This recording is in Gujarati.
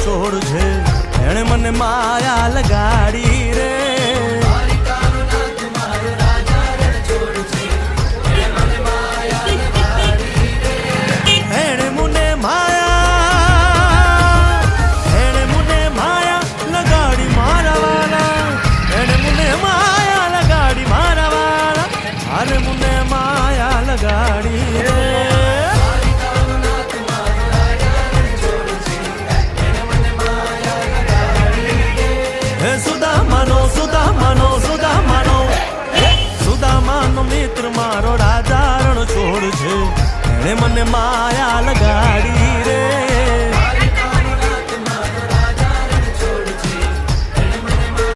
છોડ છે, એણે મને માયા લગાડી રે. એણે મને માયા લગાડી મારા વાલા, એણે મને માયા લગાડી મારા વાલા, અરે મને માયા લગાડી રે. સુદામાનો મિત્ર મારો રાજા રણ છોડ છે, એણે મને માયા લગાડી.